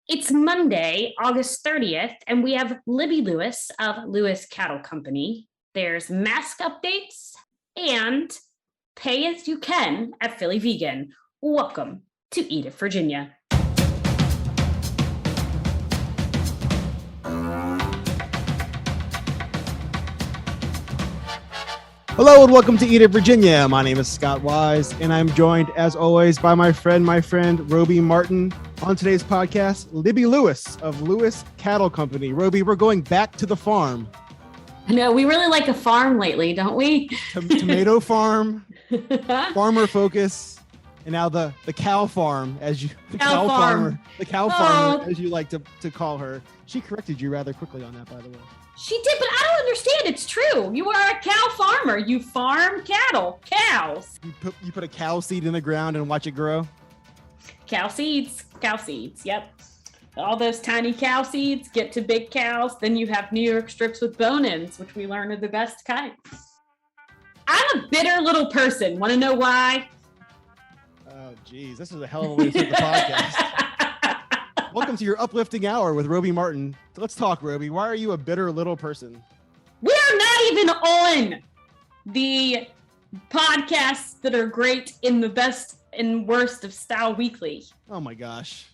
It's Monday, August 30th, and we have Libby Lewis of Lewis Cattle Company. There's mask updates and pay as you can at Philly Vegan. Welcome to Eat It, Virginia. Hello and welcome to Eat It, Virginia. My name is Scott Wise, and I'm joined, as always, by my friend Roby Martin. On today's podcast, Libby Lewis of Lewis Cattle Company. Roby, we're going back to the farm. I know, we really like a farm lately, don't we? Tomato farm, farmer focus, and now the cow farm, as you the cow farmer, as you like to call her. She corrected you rather quickly on that, by the way. She did, but I don't understand. It's true. You are a cow farmer. You farm cattle, cows. You put a cow seed in the ground and watch it grow? Cow seeds. Yep. All those tiny cow seeds get to big cows. Then you have New York strips with bone-ins, which we learn are the best kind. I'm a bitter little person. Want to know why? Oh, geez. This is a hell of a way to start the podcast. Welcome to your uplifting hour with Roby Martin. Let's talk, Roby. Why are you a bitter little person? We're not even on the podcasts that are great in the best and worst of Style Weekly. Oh my gosh.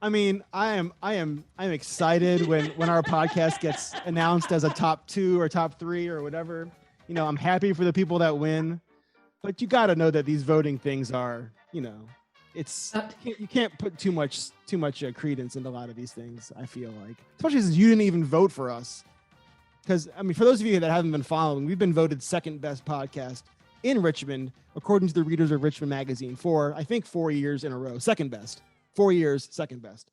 I mean, I'm excited when our podcast gets announced as a top 2 or top 3 or whatever. You know, I'm happy for the people that win, but you got to know that these voting things are, you know, you can't put too much credence into a lot of these things. I feel like, especially since you didn't even vote for us. Because I mean, for those of you that haven't been following, we've been voted second best podcast in Richmond, according to the readers of Richmond Magazine, for I think 4 years in a row. Second best, 4 years, second best.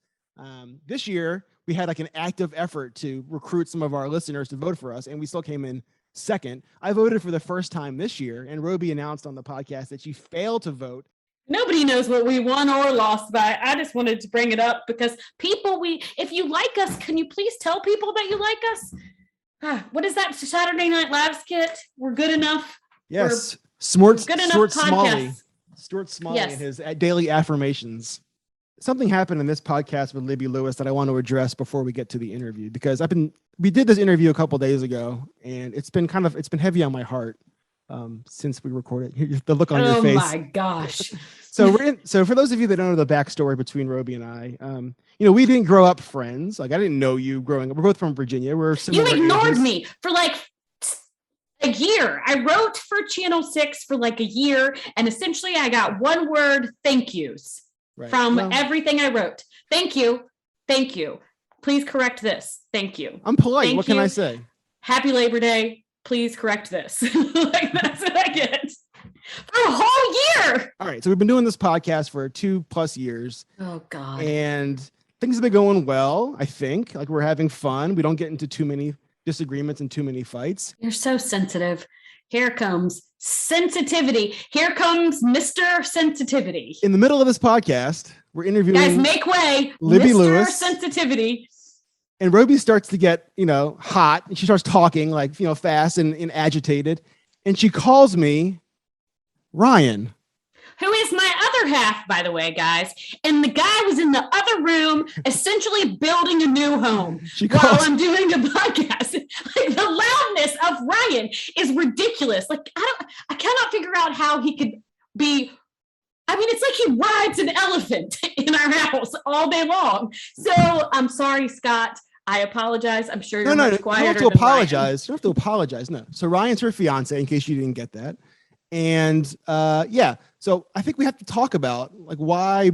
This year we had like an active effort to recruit some of our listeners to vote for us, and we still came in second. I voted for the first time this year, and Roby announced on the podcast that she failed to vote. Nobody knows what we won or lost by. I just wanted to bring it up because if you like us, can you please tell people that you like us? What is that Saturday Night Live skit? We're good enough. Yes. Stuart Smalley yes. And his daily affirmations. Something happened in this podcast with Libby Lewis that I want to address before we get to the interview, because we did this interview a couple days ago, and it's been heavy on my heart. Since we recorded, the look on your face. Oh my gosh! So for those of you that don't know the backstory between Roby and I, we didn't grow up friends. Like I didn't know you growing up. We're both from Virginia. You ignored me for like a year. I wrote for Channel 6 for like a year, and essentially I got one word thank yous from everything I wrote. Thank you. Please correct this. Thank you. I'm polite. What can I say? Happy Labor Day. Please correct this. Like that's what I get for a whole year. All right. So we've been doing this podcast for 2+ years. Oh God. And things have been going well. I think like we're having fun. We don't get into too many disagreements and too many fights. You're so sensitive. Here comes sensitivity. Here comes Mr. Sensitivity. In the middle of this podcast, we're interviewing guys, make way. Libby Mr. Lewis. Sensitivity. And Roby starts to get, hot, and she starts talking like, fast and agitated. And she calls me Ryan. Who is my other half, by the way, guys. And the guy was in the other room, essentially building a new home while I'm doing a podcast. Like the loudness of Ryan is ridiculous. Like I cannot figure out how he could be. I mean, it's like he rides an elephant in our house all day long. So I'm sorry, Scott. I apologize. I'm sure you're much quieter. You don't have to apologize. You don't have to apologize. No. So Ryan's her fiance, in case you didn't get that. And so I think we have to talk about like why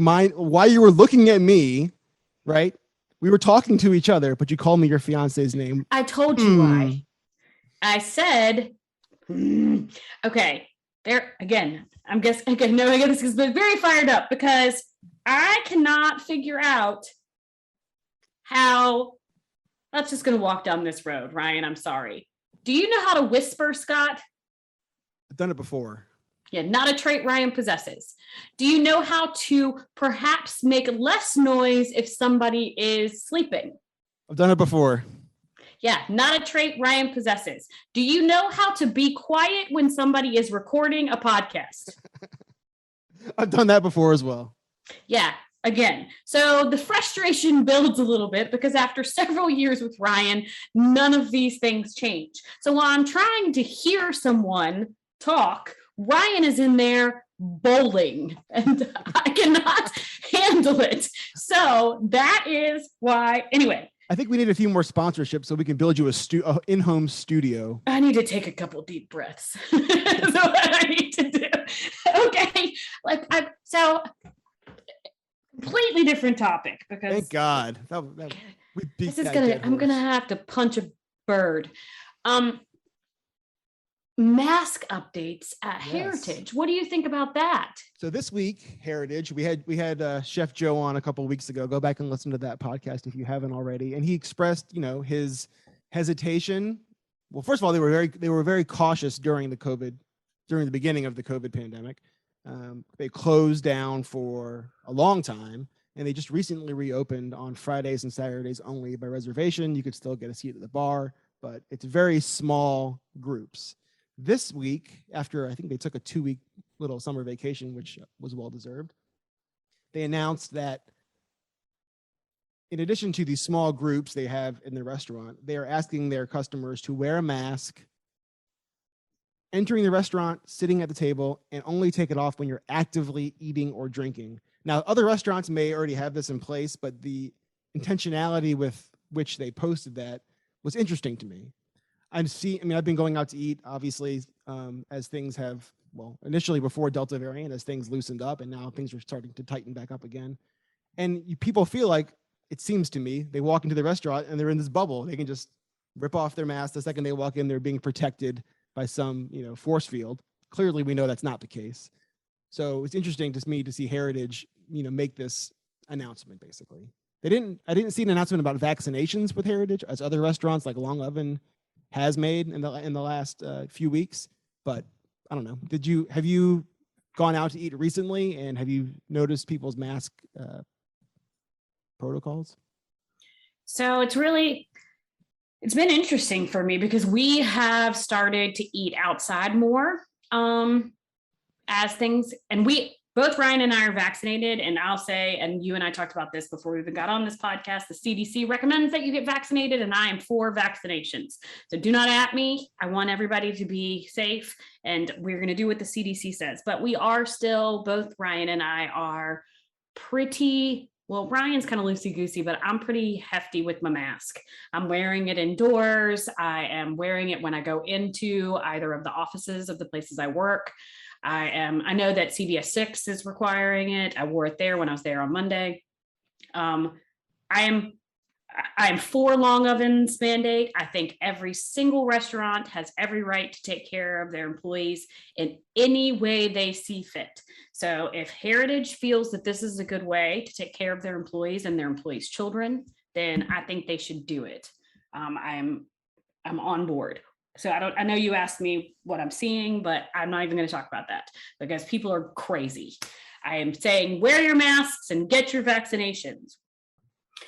you were looking at me, right? We were talking to each other, but you called me your fiance's name. I told you why. I said, okay, there again. I get this because I'm very fired up because I cannot figure out how. That's just going to walk down this road, Ryan. I'm sorry. Do you know how to whisper, Scott? I've done it before. Yeah, not a trait Ryan possesses. Do you know how to perhaps make less noise if somebody is sleeping? I've done it before. Yeah, not a trait Ryan possesses. Do you know how to be quiet when somebody is recording a podcast? I've done that before as well. Yeah, again. So the frustration builds a little bit because after several years with Ryan, none of these things change. So while I'm trying to hear someone talk, Ryan is in there bowling and I cannot handle it. So that is why, anyway. I think we need a few more sponsorships so we can build you a in-home studio. I need to take a couple deep breaths. That's what I need to do. Okay. So completely different topic because thank God. I'm gonna have to punch a bird. Mask updates at Heritage. What do you think about that? So this week, Heritage, we had Chef Joe on a couple of weeks ago. Go back and listen to that podcast if you haven't already. And he expressed, his hesitation. Well, first of all, they were very cautious during the beginning of the COVID pandemic. They closed down for a long time, and they just recently reopened on Fridays and Saturdays only by reservation. You could still get a seat at the bar, but it's very small groups. This week, after I think they took a 2-week little summer vacation, which was well-deserved, they announced that in addition to these small groups they have in the restaurant, they are asking their customers to wear a mask entering the restaurant, sitting at the table, and only take it off when you're actively eating or drinking. Now, other restaurants may already have this in place, but the intentionality with which they posted that was interesting to me. I've been going out to eat, obviously, as things have, initially before Delta variant, as things loosened up, and now things are starting to tighten back up again. And people feel like, it seems to me, they walk into the restaurant and they're in this bubble. They can just rip off their mask. The second they walk in, they're being protected by some, force field. Clearly, we know that's not the case. So it's interesting to me to see Heritage, make this announcement, basically. I didn't see an announcement about vaccinations with Heritage, as other restaurants like Long Oven has made in the last few weeks, but I don't know. Have you gone out to eat recently, and have you noticed people's mask protocols? So it's been interesting for me because we have started to eat outside more as things, and both Ryan and I are vaccinated, and I'll say, and you and I talked about this before we even got on this podcast, the CDC recommends that you get vaccinated, and I am for vaccinations. So do not at me. I want everybody to be safe, and we're going to do what the CDC says. But we are still, both Ryan and I are pretty, Ryan's kind of loosey-goosey, but I'm pretty hefty with my mask. I'm wearing it indoors. I am wearing it when I go into either of the offices of the places I work. I know that CVS 6 is requiring it. I wore it there when I was there on Monday. I am for Long Oven's mandate. I think every single restaurant has every right to take care of their employees in any way they see fit. So if Heritage feels that this is a good way to take care of their employees and their employees' children, then I think they should do it. I'm on board. So I know you asked me what I'm seeing, but I'm not even going to talk about that because people are crazy. I am saying wear your masks and get your vaccinations.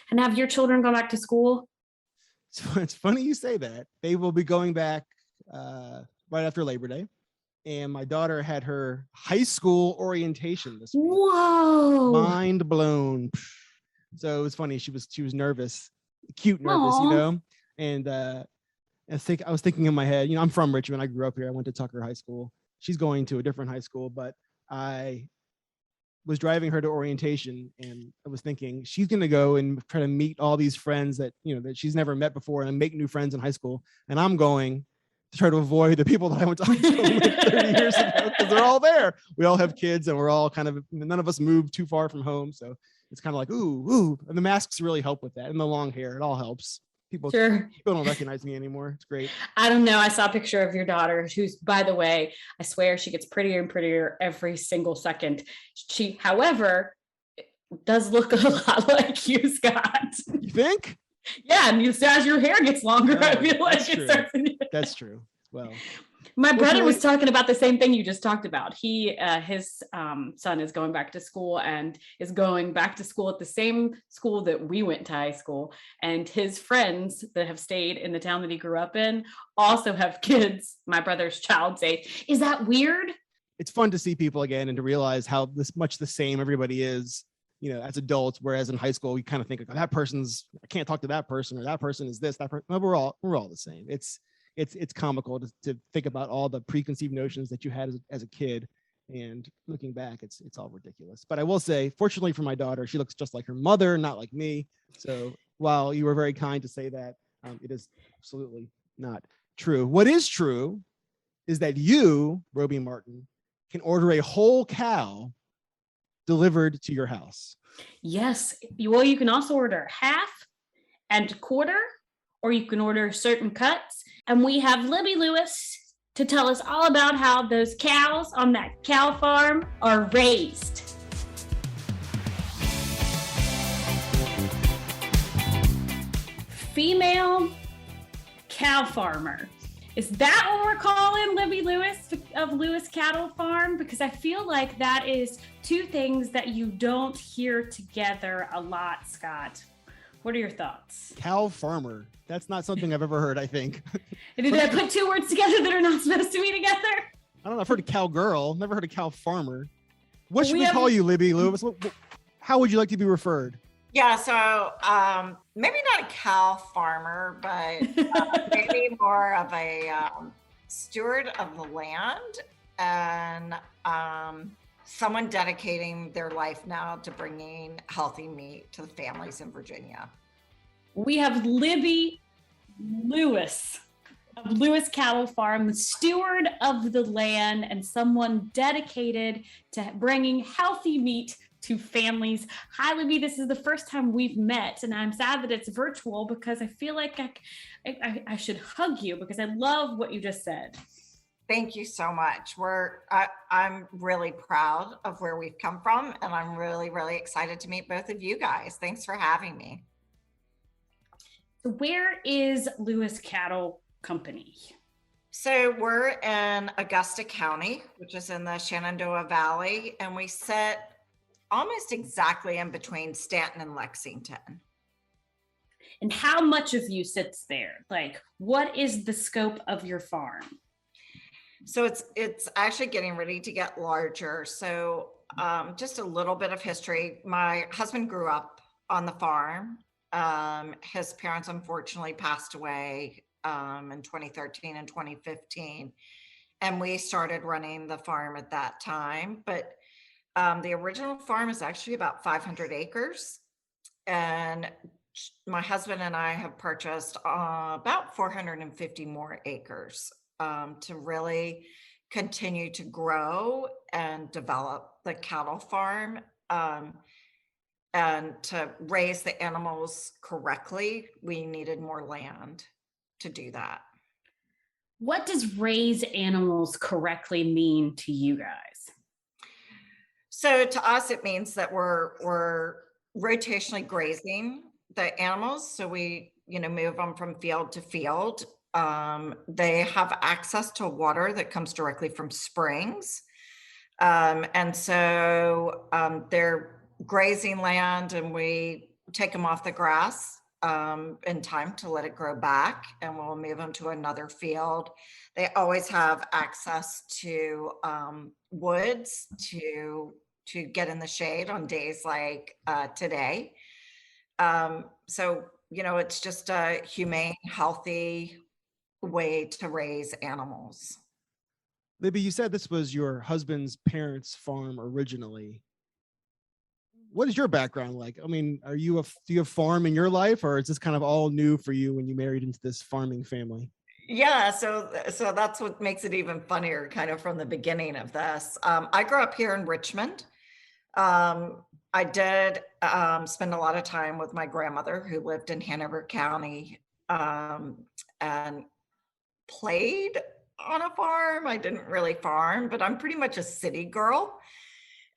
And have your children gone back to school? So it's funny you say that. They will be going back right after Labor Day. And my daughter had her high school orientation this week. Whoa. Mind blown. So it was funny. She was nervous, cute nervous, Aww. And I was thinking in my head, I'm from Richmond. I grew up here. I went to Tucker High School. She's going to a different high school, but I was driving her to orientation, and I was thinking she's going to go and try to meet all these friends that she's never met before and make new friends in high school. And I'm going to try to avoid the people that I went to high school with 30 years ago because they're all there. We all have kids, and we're all none of us moved too far from home. So it's kind of like, ooh. And the masks really help with that. And the long hair, it all helps. People don't recognize me anymore. It's great. I don't know. I saw a picture of your daughter, who's, by the way, I swear she gets prettier and prettier every single second. She, however, does look a lot like you, Scott. You think? Yeah, and as your hair gets longer, I feel like it starts. That's true. Well, my brother was talking about the same thing you just talked about. His son is going back to school and is going back to school at the same school that we went to high school. And his friends that have stayed in the town that he grew up in also have kids my brother's child's age. Is that weird? It's fun to see people again and to realize how much the same everybody is. as adults, whereas in high school, we kind of think, I can't talk to that person, or that person is this, that person. No, we're all the same. It's comical to think about all the preconceived notions that you had as a kid. And looking back, it's all ridiculous. But I will say, fortunately for my daughter, she looks just like her mother, not like me. So while you were very kind to say that, it is absolutely not true. What is true is that you, Roby Martin, can order a whole cow delivered to your house. Yes. Well, you can also order half and quarter, or you can order certain cuts. And we have Libby Lewis to tell us all about how those cows on that cow farm are raised. Female cow farmer. Is that what we're calling Libby Lewis of Lewis Cattle Farm? Because I feel like that is two things that you don't hear together a lot, Scott. What are your thoughts? Cow farmer. That's not something I've ever heard, I think. Did I put two words together that are not supposed to be together? I don't know. I've heard of cowgirl. Never heard of cow farmer. What should we call you, Libby Lewis? How would you like to be referred? Yeah, so maybe not a cow farmer, but maybe more of a steward of the land, and someone dedicating their life now to bringing healthy meat to the families in Virginia. We have Libby Lewis of Lewis Cattle Farm, the steward of the land and someone dedicated to bringing healthy meat to families. Hi, Libby. This is the first time we've met, and I'm sad that it's virtual because I feel like I should hug you because I love what you just said. Thank you so much. I'm really proud of where we've come from, and I'm really, really excited to meet both of you guys. Thanks for having me. So where is Lewis Cattle Company? So we're in Augusta County, which is in the Shenandoah Valley, and we sit almost exactly in between Stanton and Lexington. And how much of you sits there? Like, what is the scope of your farm? So it's actually getting ready to get larger. So just a little bit of history. My husband grew up on the farm. His parents unfortunately passed away in 2013 and 2015. And we started running the farm at that time. But the original farm is actually about 500 acres. And my husband and I have purchased about 450 more acres to really continue to grow and develop the cattle farm. And to raise the animals correctly, we needed more land to do that. What does raise animals correctly mean to you guys? So to us, it means that we're rotationally grazing the animals. So we, move them from field to field. They have access to water that comes directly from springs. And so they're grazing land, and we take them off the grass in time to let it grow back, and we'll move them to another field. They always have access to woods to get in the shade on days like today. So, it's just a humane, healthy way to raise animals. Libby, you said this was your husband's parents' farm originally. What is your background like? I mean, do you have farm in your life, or is this kind of all new for you when you married into this farming family? Yeah, so that's what makes it even funnier, kind of from the beginning of this. I grew up here in Richmond. I did spend a lot of time with my grandmother, who lived in Hanover County, and played on a farm. I didn't really farm, but I'm pretty much a city girl.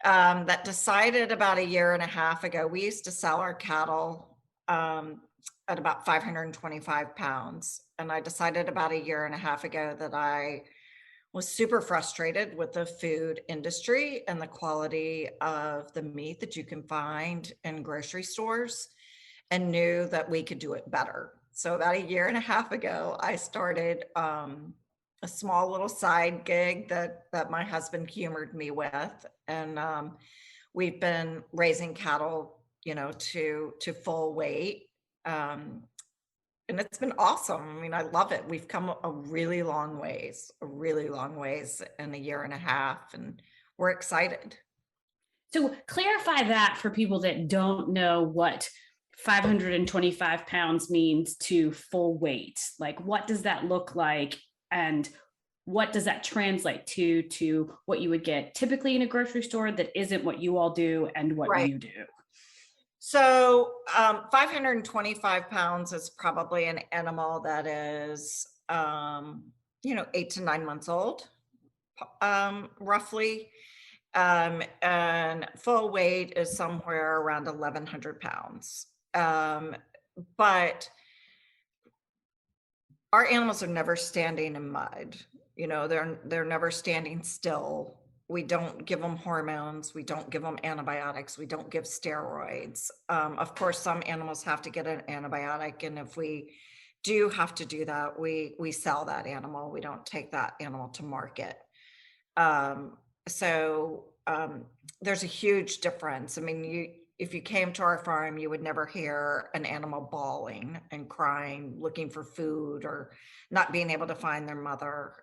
That decided about a year and a half ago. We used to sell our cattle at about 525 pounds. And I decided about a year and a half ago that I was super frustrated with the food industry and the quality of the meat that you can find in grocery stores, and knew that we could do it better. So about a year and a half ago, I started a small little side gig that my husband humored me with. And we've been raising cattle, to full weight. And it's been awesome. I mean, I love it. We've come a really long ways in a year and a half, and we're excited. So clarify that for people that don't know what 525 pounds means to full weight. Like, what does that look like? And what does that translate to what you would get typically in a grocery store that isn't what you all do and what Right. you do? So 525 pounds is probably an animal that is, 8 to 9 months old, roughly. And full weight is somewhere around 1,100 pounds. But our animals are never standing in mud. They're never standing still. We don't give them hormones. We don't give them antibiotics. We don't give steroids. Of course, some animals have to get an antibiotic, and if we do have to do that, we sell that animal. We don't take that animal to market. So there's a huge difference. I mean, if you came to our farm, you would never hear an animal bawling and crying, looking for food or not being able to find their mother.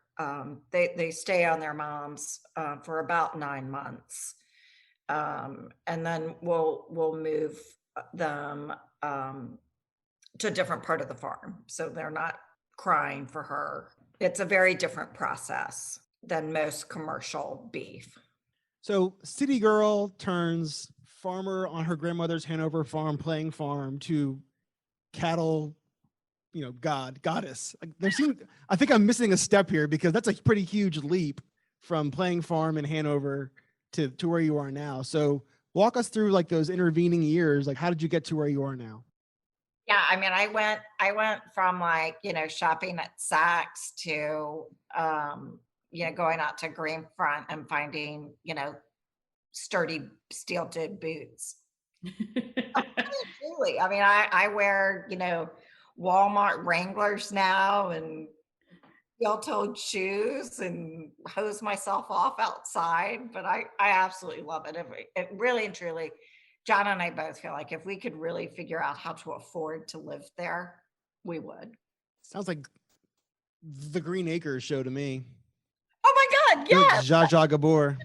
They stay on their moms for about 9 months, and then we'll move them to a different part of the farm, so they're not crying for her. It's a very different process than most commercial beef. So city girl turns farmer on her grandmother's Hanover farm, playing farm, to cattle, goddess. I think I'm missing a step here, because that's a pretty huge leap from playing farm in Hanover to where you are now. So walk us through like those intervening years. Like, how did you get to where you are now? Yeah, I mean, I went from shopping at Saks to going out to Greenfront and finding sturdy steel-toed boots. Truly, I mean, I wear Walmart Wranglers now and steel-toed shoes and hose myself off outside, but I absolutely love it. It really and truly, John and I both feel like if we could really figure out how to afford to live there, we would. Sounds like the Green Acres show to me. Oh my God, yeah. Zsa Zsa Gabor.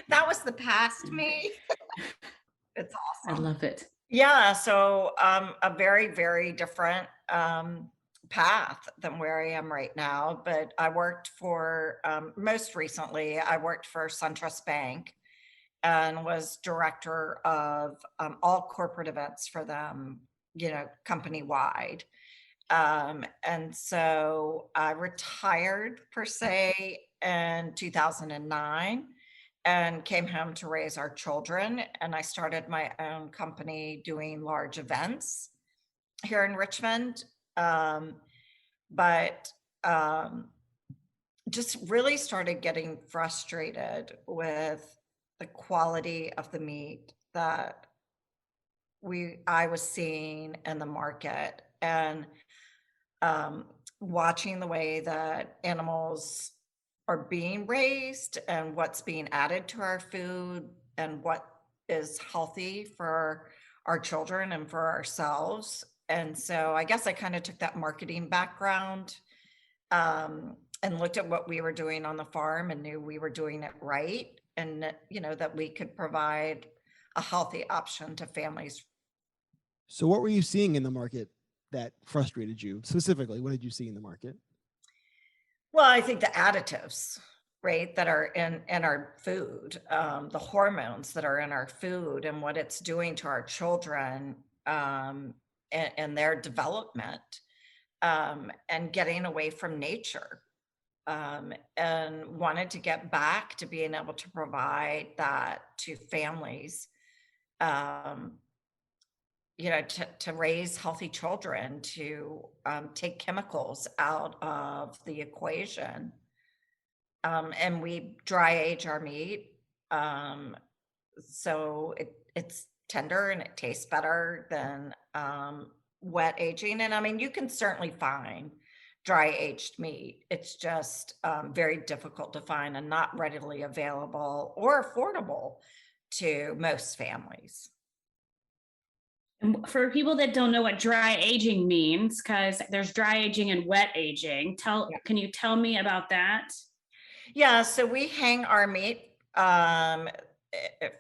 That was the past me. It's awesome. I love it. Yeah, so a very, very different path than where I am right now. But I worked for, most recently, I worked for SunTrust Bank and was director of all corporate events for them, company-wide. And so I retired per se in 2009 and came home to raise our children. And I started my own company doing large events here in Richmond. But just really started getting frustrated with the quality of the meat that I was seeing in the market, and watching the way that animals are being raised and what's being added to our food and what is healthy for our children and for ourselves. And so I guess I kind of took that marketing background and looked at what we were doing on the farm and knew we were doing it right, and that we could provide a healthy option to families. So what were you seeing in the market that frustrated you? Specifically, what did you see in the market? Well, I think the additives, right, that are in our food, the hormones that are in our food and what it's doing to our children and their development, and getting away from nature, and wanted to get back to being able to provide that to families, to raise healthy children, to take chemicals out of the equation. And we dry age our meat. So it's tender and it tastes better than wet aging. And I mean, you can certainly find dry aged meat. It's just very difficult to find and not readily available or affordable. to most families. And for people that don't know what dry aging means, because there's dry aging and wet aging, can you tell me about that? Yeah, so we hang our meat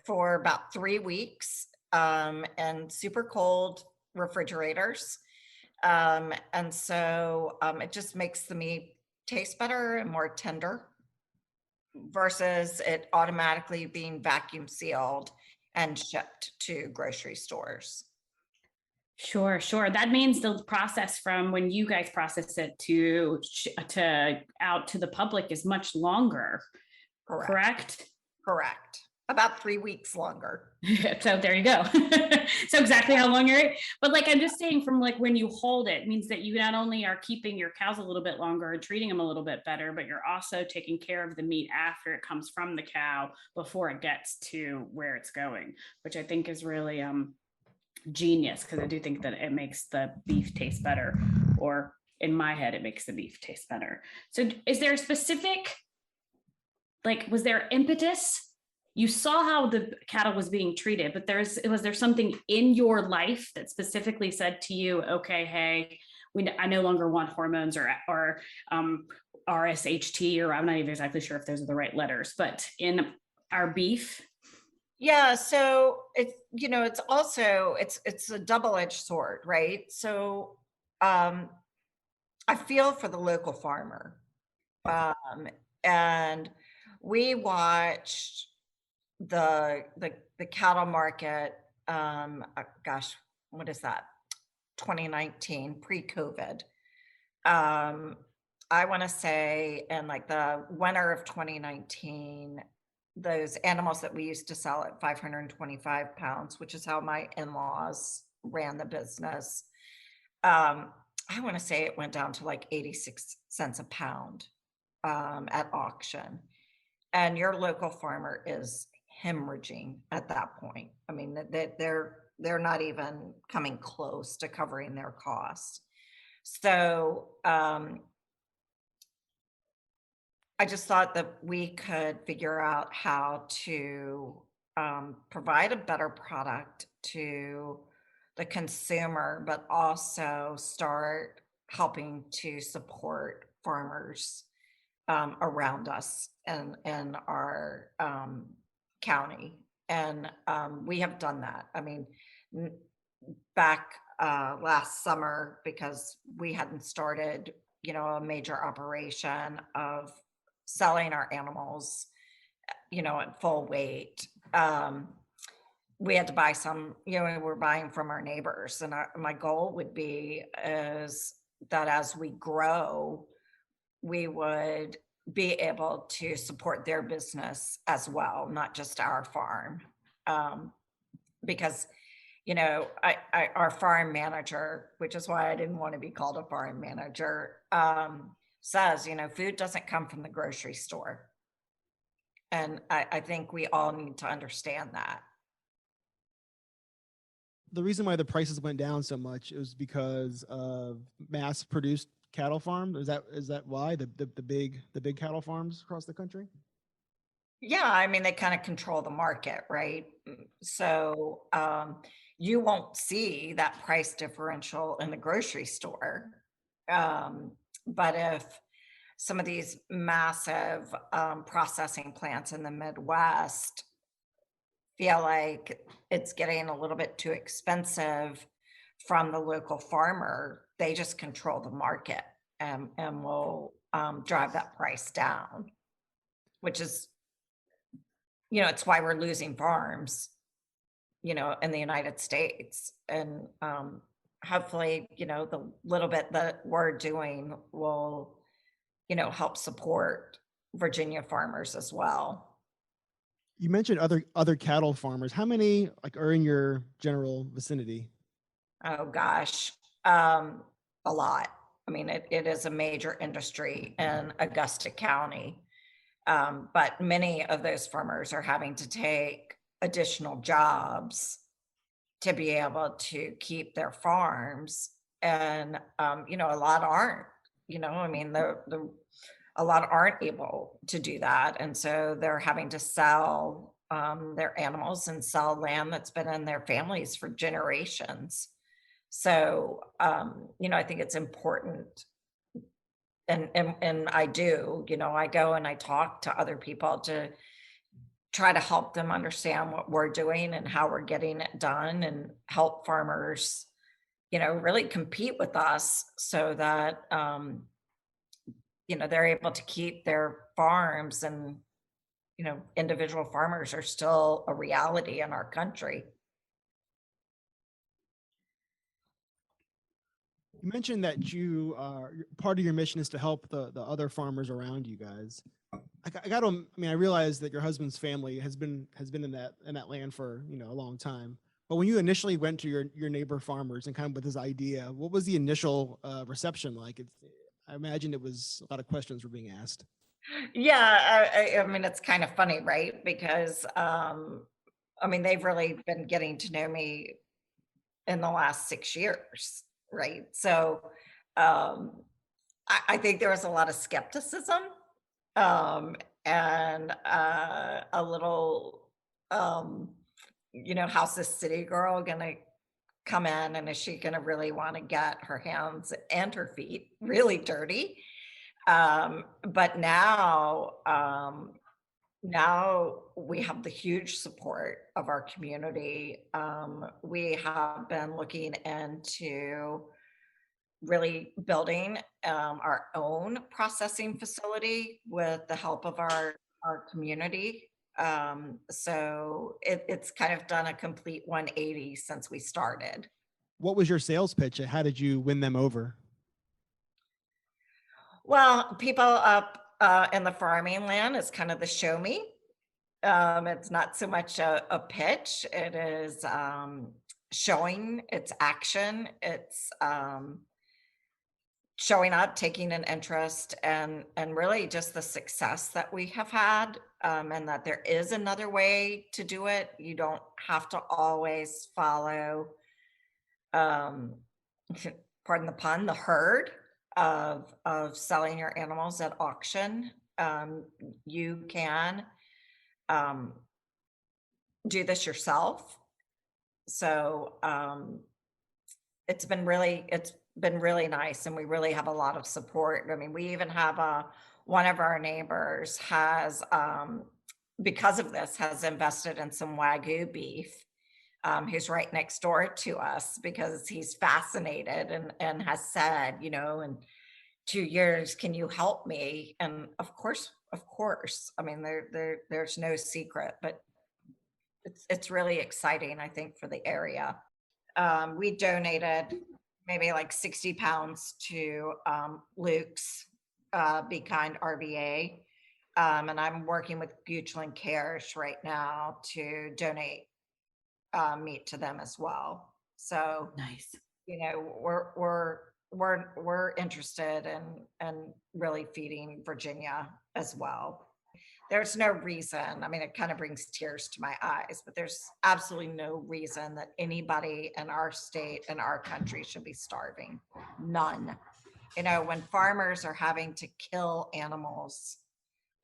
for about 3 weeks in super cold refrigerators. And so it just makes the meat taste better and more tender versus it automatically being vacuum sealed and shipped to grocery stores. Sure, sure. That means the process from when you guys process it to out to the public is much longer, correct? Correct. About 3 weeks longer. So there you go. So exactly how long but like, I'm just saying from like when you hold it means that you not only are keeping your cows a little bit longer and treating them a little bit better, but you're also taking care of the meat after it comes from the cow before it gets to where it's going, which I think is really genius, because I do think that it makes the beef taste better, or in my head it makes the beef taste better. So is there a specific, like, was there impetus? You saw how the cattle was being treated, but was there something in your life that specifically said to you, okay, hey, I no longer want hormones or RSHT, or I'm not even exactly sure if those are the right letters, but in our beef? Yeah, so it's also it's a double-edged sword, right? So I feel for the local farmer. And we watched the cattle market, gosh, what is that? 2019, pre-COVID. I want to say in like the winter of 2019, those animals that we used to sell at 525 pounds, which is how my in-laws ran the business. I want to say it went down to like 86 cents a pound at auction. And your local farmer is hemorrhaging at that point. I mean, they're not even coming close to covering their costs. So I just thought that we could figure out how to provide a better product to the consumer, but also start helping to support farmers around us and in our county. And we have done that. I mean, back last summer, because we hadn't started, a major operation of selling our animals, at full weight. We had to buy some, we're buying from our neighbors. And my goal would be is that as we grow, we would be able to support their business as well, not just our farm. Because, our farm manager, which is why I didn't want to be called a farm manager, says, food doesn't come from the grocery store. And I think we all need to understand that. The reason why the prices went down so much is because of mass produced cattle farms. Is that why the big cattle farms across the country? Yeah, I mean, they kind of control the market, right? So you won't see that price differential in the grocery store. But if some of these massive processing plants in the Midwest feel like it's getting a little bit too expensive from the local farmer, they just control the market and will drive that price down, which is, it's why we're losing farms, in the United States. And hopefully, the little bit that we're doing will, help support Virginia farmers as well. You mentioned other cattle farmers. How many are in your general vicinity? Oh gosh, a lot. I mean, it is a major industry in Augusta County. But many of those farmers are having to take additional jobs to be able to keep their farms. And, a lot aren't, I mean, a lot aren't able to do that. And so they're having to sell their animals and sell land that's been in their families for generations. So, I think it's important. And I do, I go and I talk to other people to try to help them understand what we're doing and how we're getting it done and help farmers, really compete with us so that, they're able to keep their farms and, individual farmers are still a reality in our country. You mentioned that you part of your mission is to help the other farmers around you guys. I got to. I mean, I realize that your husband's family has been in that land for a long time. But when you initially went to your neighbor farmers and kind of with this idea, what was the initial reception like? I imagine it was a lot of questions were being asked. Yeah, I mean, it's kind of funny, right? Because they've really been getting to know me in the last 6 years, right? So um, I think there was a lot of skepticism, um, and a little, um, how's this city girl gonna come in, and is she gonna really want to get her hands and her feet really dirty? But now we have the huge support of our community. We have been looking into really building our own processing facility with the help of our community. So it's kind of done a complete 180 since we started. What was your sales pitch? How did you win them over? Well, people up in the farming land is kind of the show me. It's not so much a pitch. It is showing its action. It's showing up, taking an interest, and really just the success that we have had, and that there is another way to do it. You don't have to always follow, um, pardon the pun, the herd of selling your animals at auction. You can um, do this yourself. So it's been really nice, and we really have a lot of support. I mean, we even have one of our neighbors has because of this has invested in some Wagyu beef. Who's right next door to us because he's fascinated and has said, in 2 years, can you help me? And of course. I mean, there's no secret, but it's really exciting, I think, for the area. We donated maybe like 60 pounds to Luke's Be Kind RVA. And I'm working with Goochland Cares right now to donate meat to them as well. So Nice. we're interested in really feeding Virginia as well. There's no reason, I mean, it kind of brings tears to my eyes, but there's absolutely no reason that anybody in our state and our country should be starving. None. When farmers are having to kill animals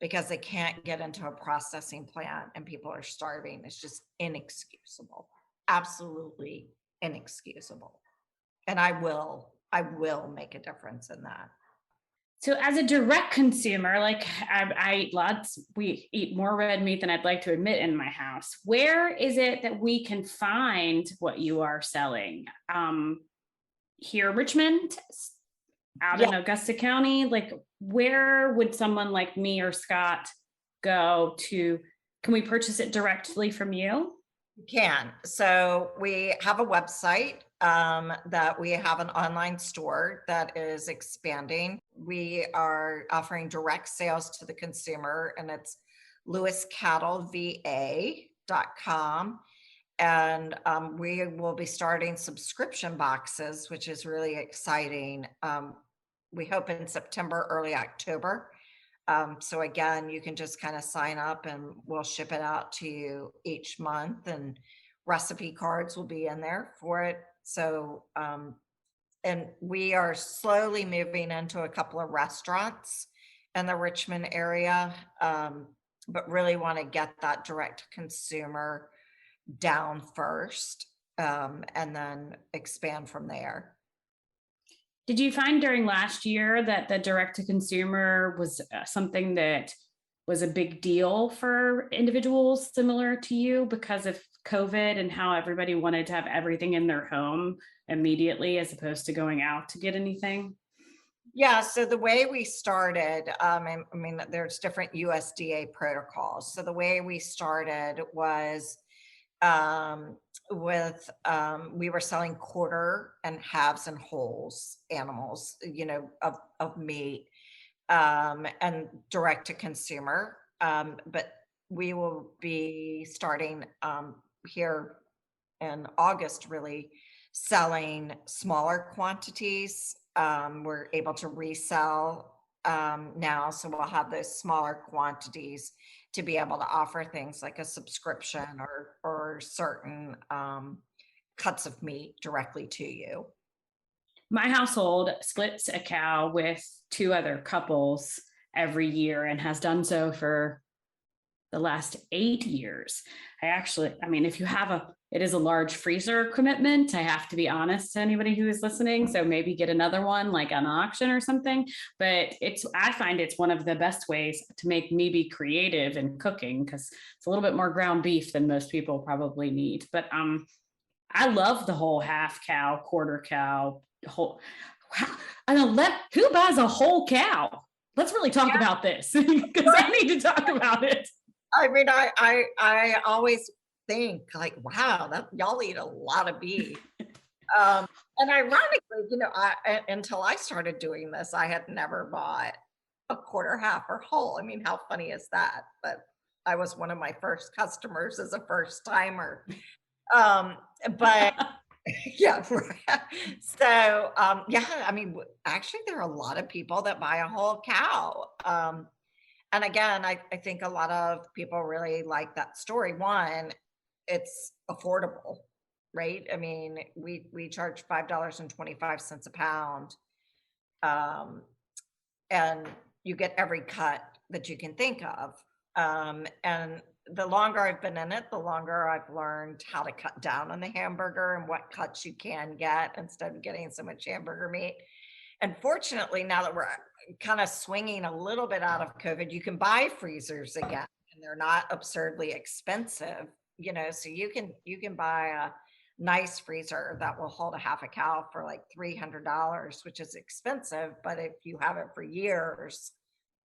because they can't get into a processing plant and people are starving, it's just inexcusable. Absolutely inexcusable. And I will make a difference in that. So as a direct consumer, like we eat more red meat than I'd like to admit in my house. Where is it that we can find what you are selling? Here in Richmond, out in Augusta County, like where would someone like me or Scott go to? Can we purchase it directly from you? You can. So we have a website that we have an online store that is expanding. We are offering direct sales to the consumer, and it's lewiscattleva.com. And we will be starting subscription boxes, which is really exciting. We hope in September, early October. So again, you can just kind of sign up and we'll ship it out to you each month, and recipe cards will be in there for it. So, and we are slowly moving into a couple of restaurants in the Richmond area. but really want to get that direct to consumer down first, and then expand from there. Did you find during last year that the direct to consumer was something that was a big deal for individuals similar to you because of COVID and how everybody wanted to have everything in their home immediately as opposed to going out to get anything? Yeah, so the way we started, I mean, there's different USDA protocols. So the way we started was um, we were selling quarter and halves and wholes animals, of meat, and direct to consumer. But we will be starting here in August, really selling smaller quantities. We're able to resell now, so we'll have those smaller quantities to be able to offer things like a subscription or certain cuts of meat directly to you. My household splits a cow with two other couples every year and has done so for the last 8 years. I mean, if you have it is a large freezer commitment. I have to be honest to anybody who is listening. So maybe get another one like on auction or something. But I find it's one of the best ways to make me be creative in cooking because it's a little bit more ground beef than most people probably need. But I love the whole half cow, quarter cow, whole. I don't who buys a whole cow? Let's really talk about this because I need to talk about it. I mean, I always think like, wow, that y'all eat a lot of beef. And ironically, until I started doing this, I had never bought a quarter, half, or whole. I mean, how funny is that? But I was one of my first customers as a first timer. But yeah, right. So yeah, I mean, actually, there are a lot of people that buy a whole cow. And again, I think a lot of people really like that story. One, it's affordable, right? I mean, we charge $5.25 a pound, and you get every cut that you can think of. And the longer I've been in it, the longer I've learned how to cut down on the hamburger and what cuts you can get instead of getting so much hamburger meat. And fortunately, now that we're kind of swinging a little bit out of COVID, you can buy freezers again, and they're not absurdly expensive. So you can buy a nice freezer that will hold a half a cow for like $300, which is expensive, but if you have it for years,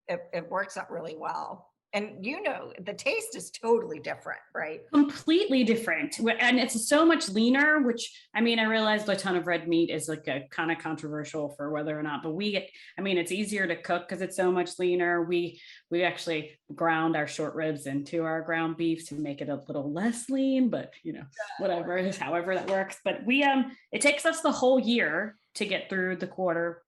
it works out really well. And the taste is totally different, right? Completely different. And it's so much leaner, which I mean, I realized a ton of red meat is like a kind of controversial for whether or not, but it's easier to cook because it's so much leaner. We actually ground our short ribs into our ground beef to make it a little less lean, but whatever it is, however that works. But it takes us the whole year to get through the quarter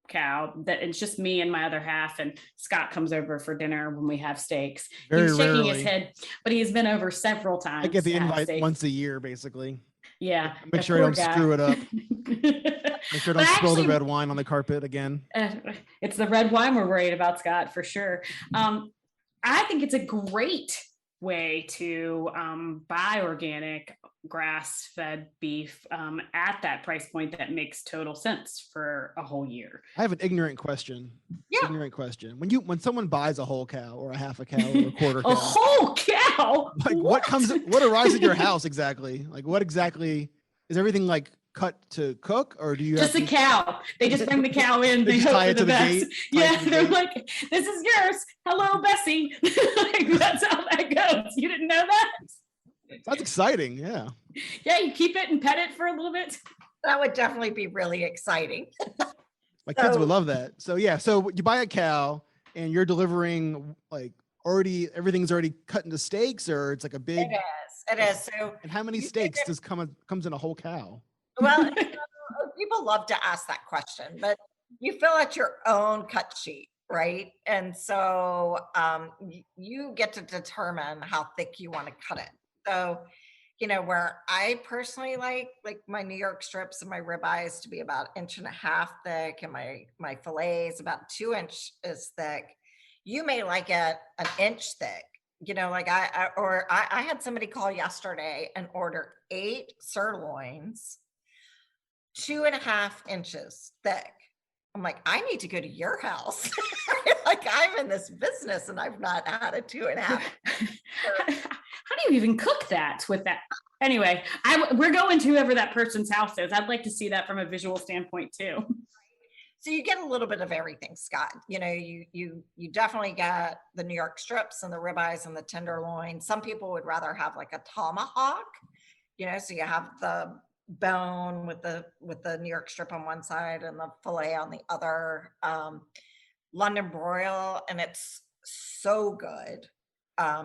cow. That it's just me and my other half, and Scott comes over for dinner when we have steaks. He's shaking his head, but he's been over several times. I get the invite once a year, basically. Yeah, make sure I don't screw it up. Make sure I don't spill the red wine on the carpet again. It's the red wine we're worried about, Scott, for sure. I think it's a great way to buy organic grass-fed beef at that price point that makes total sense for a whole year. I have an ignorant question. Yeah. Ignorant question. When someone buys a whole cow or a half a cow or a quarter cow, a whole cow, like what arrives at your house exactly? Like what exactly is everything like cut to cook, or do you just a cow? They just bring the cow in. They just tie it to the gate. Yeah, they're like, "This is yours. Hello, Bessie." Like, that's how that goes. You didn't know that? That's exciting. Yeah. Yeah, you keep it and pet it for a little bit. That would definitely be really exciting. My kids would love that. So yeah, so you buy a cow and you're delivering like everything's already cut into steaks, or it's like a big. It is. So. And how many steaks comes in a whole cow? Well, people love to ask that question, but you fill out your own cut sheet, right? And so you get to determine how thick you want to cut it. So, where I personally like my New York strips and my ribeyes to be about 1.5 inches thick, and my fillets about 2 inches thick. you may like it an inch thick. Like I had somebody call yesterday and order 8 sirloins, 2.5 inches thick. I'm like, I need to go to your house. Like, I'm in this business and I've not had a 2.5. How do you even cook that with that? Anyway, we're going to whoever that person's house is. I'd like to see that from a visual standpoint too. So you get a little bit of everything, Scott. You definitely get the New York strips and the ribeyes and the tenderloin. Some people would rather have like a tomahawk, so you have the bone with the New York strip on one side and the fillet on the other. London broil, and it's so good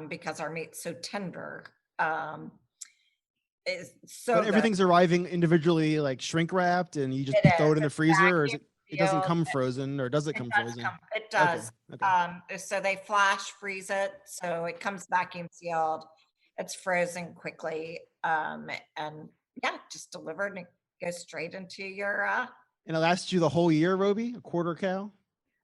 because our meat's so tender. It's so But everything's arriving individually, like shrink wrapped, and you just throw it in the freezer, or is it doesn't come frozen, or does it come frozen? It does. Okay. So they flash freeze it, so it comes vacuum sealed. It's frozen quickly, and yeah, just delivered, and it goes straight into your. And it lasts you the whole year, Roby? A quarter cow?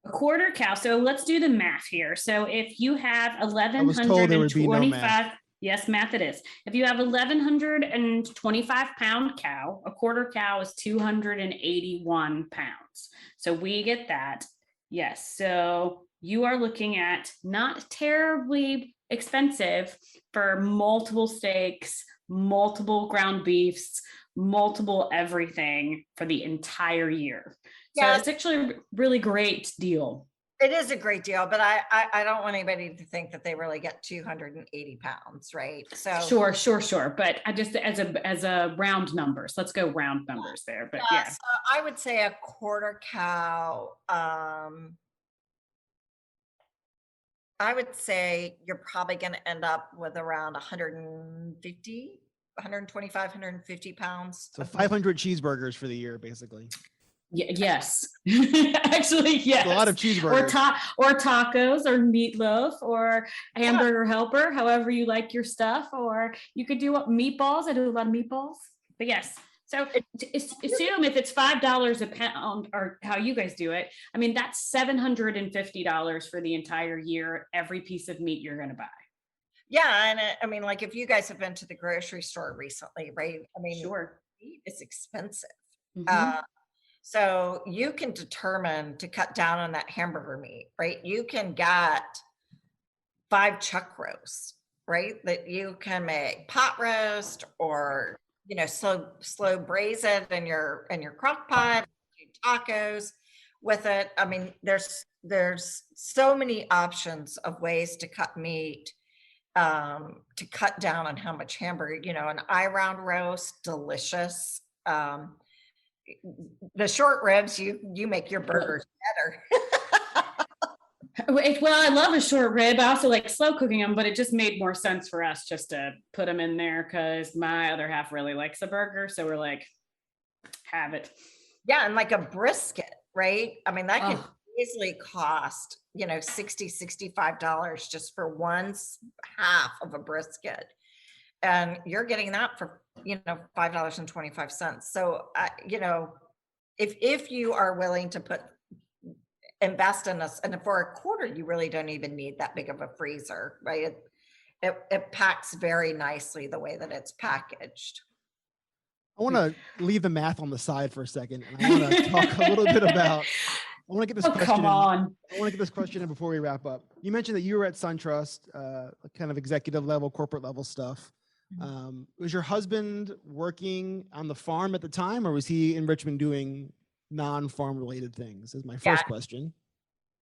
A quarter cow. So let's do the math here. So if you have 1,125, yes, math it is. If you have 1,125 pound cow, a quarter cow is 281 pounds. So we get that. Yes. So you are looking at not terribly expensive for multiple steaks, multiple ground beefs, multiple everything for the entire year. So it's actually a really great deal. It is a great deal, but I don't want anybody to think that they really get 280 pounds, right? So Sure. But I just as a round numbers, let's go round numbers there. But yeah. So I would say a quarter cow. I would say you're probably going to end up with around 125, 150 pounds. So 500 cheeseburgers for the year, basically. Yes, actually, yes. A lot of cheeseburgers. Or tacos, or meatloaf, or hamburger helper, however you like your stuff. Or you could do meatballs. I do a lot of meatballs. But yes, so assume if it's $5 a pound, or how you guys do it, I mean, that's $750 for the entire year, every piece of meat you're going to buy. Yeah, and I mean, like, if you guys have been to the grocery store recently, right? I mean, sure, meat is expensive. Mm-hmm. So you can determine to cut down on that hamburger meat, right? You can get 5 chuck roasts, right? That you can make pot roast, or slow braise it in your crock pot, do tacos with it. I mean, there's so many options of ways to cut meat, to cut down on how much hamburger. An eye round roast, delicious. The short ribs, you make your burgers better. Well, I love a short rib. I also like slow cooking them, but it just made more sense for us just to put them in there because my other half really likes a burger. So we're like, have it. Yeah, and like a brisket, right? I mean, that can easily cost, $60, $65 just for one half of a brisket. And you're getting that for, $5.25. So, if you are willing to invest in us, and for a quarter, you really don't even need that big of a freezer, right? It packs very nicely the way that it's packaged. I want to leave the math on the side for a second, and I want to talk a little bit about. I want to get this question. Come on! I want to get this question in before we wrap up. You mentioned that you were at SunTrust, kind of executive level, corporate level stuff. Was your husband working on the farm at the time, or was he in Richmond doing non-farm related things? Is my first question.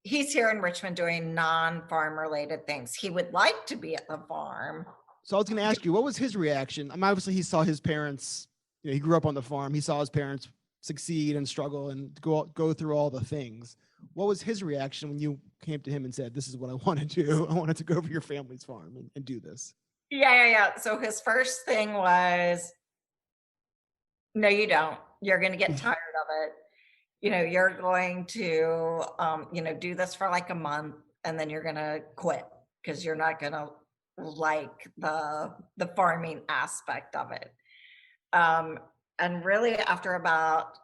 He's here in Richmond doing non-farm related things. He would like to be at the farm. So I was going to ask you, what was his reaction? I mean, obviously he saw his parents, he grew up on the farm. He saw his parents succeed and struggle and go through all the things. What was his reaction when you came to him and said, this is what I want to do? I wanted to go over your family's farm and do this. Yeah. So his first thing was, no, you don't. You're going to get tired of it. You're going to, do this for like a month, and then you're going to quit because you're not going to like the farming aspect of it. And really, after about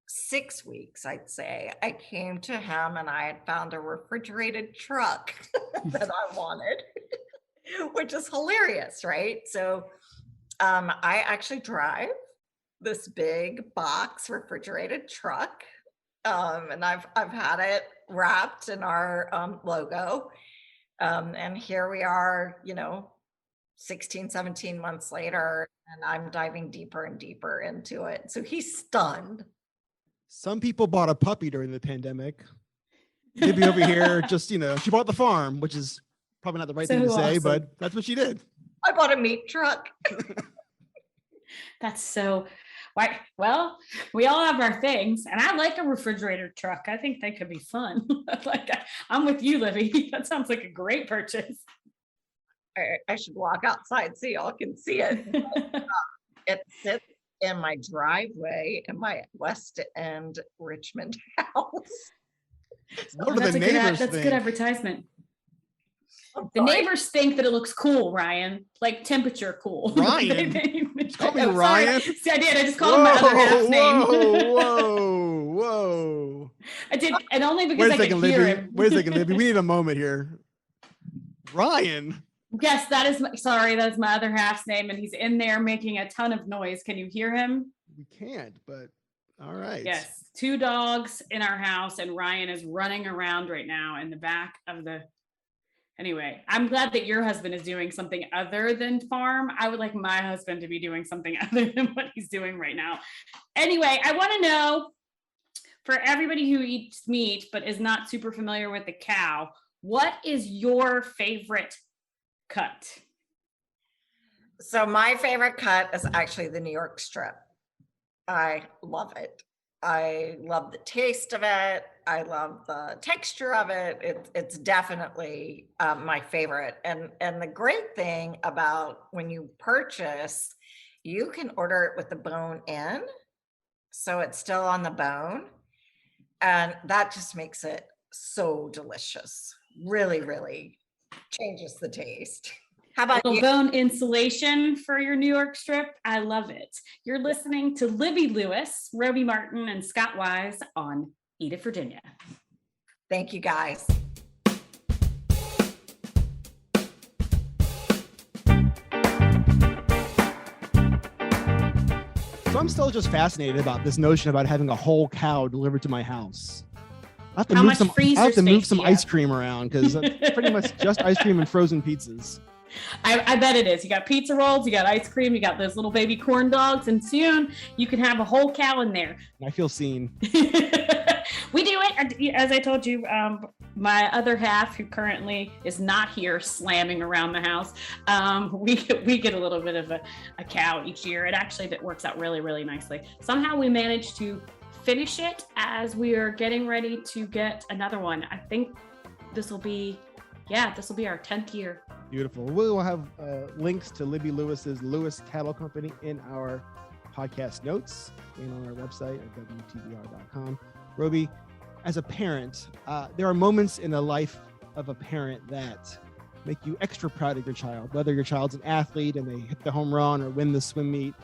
6 weeks, I'd say, I came to him and I had found a refrigerated truck that I wanted, which is hilarious, right? So I actually drive this big box refrigerated truck, and I've had it wrapped in our logo, and here we are, 16, 17 months later, and I'm diving deeper and deeper into it. So he's stunned. Some people bought a puppy during the pandemic. Maybe over here, just, she bought the farm, which is probably not the right thing to say, but that's what she did. I bought a meat truck. That's so why. Well, we all have our things, and I like a refrigerator truck. I think they could be fun. I'm with you, Libby. That sounds like a great purchase. I should walk outside so y'all can see it. It sits in my driveway in my West End Richmond house. What do the neighbors think? That's good advertisement. The neighbors think that it looks cool, Ryan. Like temperature cool. Ryan? Just call me Ryan? See, I did. I just called him my other half's name. Whoa. I did, and only because I could hear him. Wait a second, Libby. We need a moment here. Ryan. Yes, that is my other half's name, and he's in there making a ton of noise. Can you hear him? We can't, but all right. Yes, 2 dogs in our house, and Ryan is running around right now in the back of the. Anyway, I'm glad that your husband is doing something other than farm. I would like my husband to be doing something other than what he's doing right now. Anyway, I want to know, for everybody who eats meat but is not super familiar with the cow, what is your favorite cut? So my favorite cut is actually the New York strip. I love it. I love the taste of it. I love the texture of it. It's definitely my favorite. And the great thing about when you purchase, you can order it with the bone in, so it's still on the bone, and that just makes it so delicious. Really, really changes the taste. How about you? Bone insulation for your New York strip. I love it. You're listening to Libby Lewis, Roby Martin, and Scott Wise on Eat It, Virginia. Thank you, guys. So I'm still just fascinated about this notion about having a whole cow delivered to my house. I have to move some ice cream around because it's pretty much just ice cream and frozen pizzas. I bet it is. You got pizza rolls, you got ice cream, you got those little baby corn dogs, and soon you can have a whole cow in there. I feel seen. We do it, as I told you, my other half, who currently is not here slamming around the house, we get a little bit of a cow each year. It works out really, really nicely. Somehow we managed to finish it as we are getting ready to get another one. I think this will be our 10th year. Beautiful. We will have links to Libby Lewis's Lewis Cattle Company in our podcast notes and on our website at wtbr.com. Roby, as a parent, there are moments in the life of a parent that make you extra proud of your child, whether your child's an athlete and they hit the home run or win the swim meet,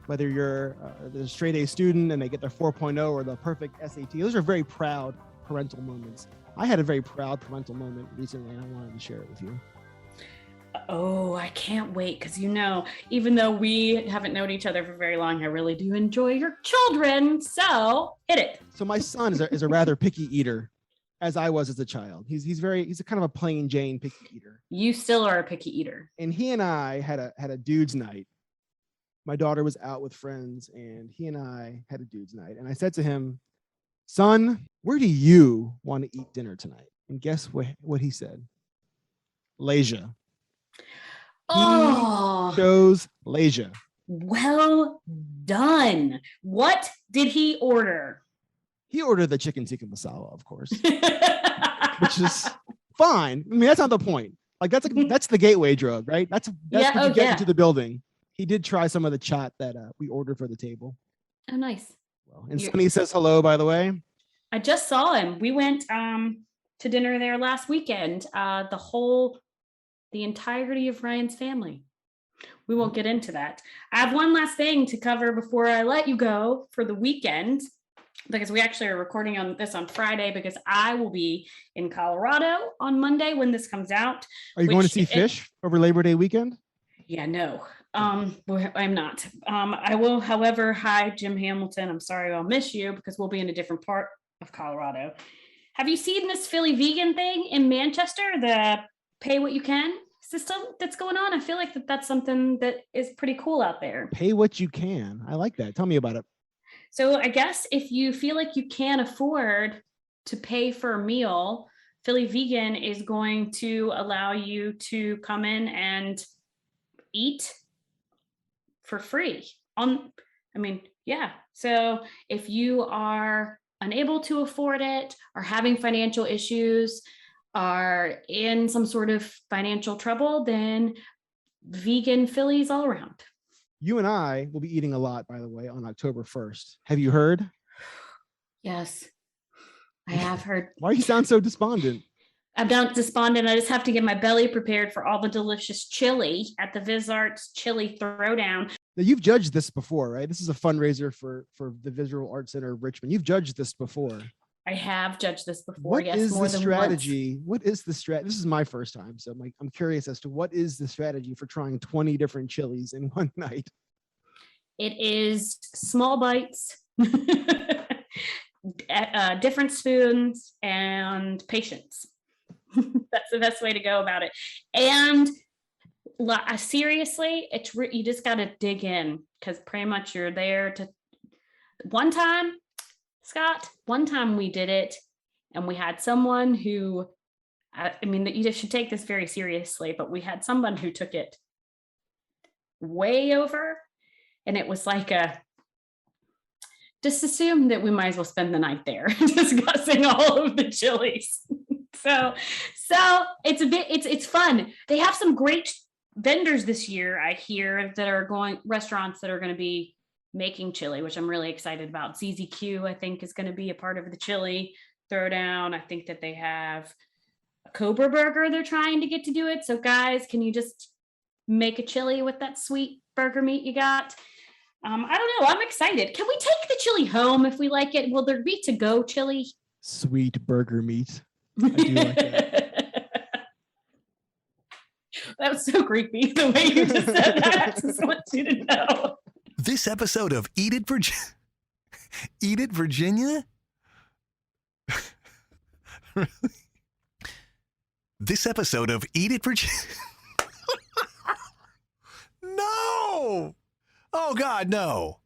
whether you're a straight A student and they get their 4.0 or the perfect SAT. Those are very proud parental moments. I had a very proud parental moment recently, and I wanted to share it with you. Oh, I can't wait, because even though we haven't known each other for very long, I really do enjoy your children. So hit it. So my son is a rather picky eater, as I was as a child. He's a kind of a plain Jane picky eater. You still are a picky eater. And he and I had a dude's night. My daughter was out with friends, and he and I had a dude's night. And I said to him, "Son, where do you want to eat dinner tonight?" And guess what he said? Leisure. Oh, he chose leisure. Well done. What did he order? He ordered the chicken tikka masala, of course, which is fine. I mean, that's not the point. Like that's the gateway drug, right? That's what you get into the building. He did try some of the chaat that we ordered for the table. Oh, nice. Well, and Sunny says hello, by the way. I just saw him. We went to dinner there last weekend. The entirety of Ryan's family. We won't get into that. I have one last thing to cover before I let you go for the weekend. because we actually are recording on this on Friday because I will be in Colorado on Monday when this comes out. Are you going to see fish over Labor Day weekend? Yeah, no, I'm not. I will, however, hi, Jim Hamilton. I'm sorry I'll miss you because we'll be in a different part of Colorado. Have you seen this Philly vegan thing in Manchester, the pay what you can system that's going on? I feel like that's something that is pretty cool out there. Pay what you can. I like that. Tell me about it. So I guess if you feel like you can't afford to pay for a meal, Philly Vegan is going to allow you to come in and eat for free. So if you are unable to afford it, are having financial issues, are in some sort of financial trouble, then vegan Phillies all around. You and I will be eating a lot, by the way, on October 1st. Have you heard? Yes, I have heard. Why do you sound so despondent? I'm not despondent. I just have to get my belly prepared for all the delicious chili at the Vizarts Chili Throwdown. Now, you've judged this before, right? This is a fundraiser for the Visual Arts Center of Richmond. You've judged this before. I have judged this before. What yes, is more the than strategy? once. What is the strategy? This is my first time, so I'm curious as to what is the strategy for trying 20 different chilies in one night? It is small bites, different spoons, and patience. That's the best way to go about it. And seriously, you just got to dig in because pretty much you're there to. One time, Scott, we did it and we had someone who, you just should take this very seriously, but we had someone who took it way over, and it was like just assume that we might as well spend the night there discussing all of the chilies. So it's fun. They have some great vendors this year, I hear, that are restaurants that are going to be making chili, which I'm really excited about. ZZQ, I think, is going to be a part of the chili throwdown. I think that they have a Cobra burger they're trying to get to do it. So guys, can you just make a chili with that sweet burger meat you got? I don't know. I'm excited. Can we take the chili home if we like it? Will there be to-go chili? Sweet burger meat. I do like that. That was so creepy, the way you just said that. I just want you to know. This episode of Eat It Virginia? Really? This episode of Eat It Virginia? No! Oh, God, no.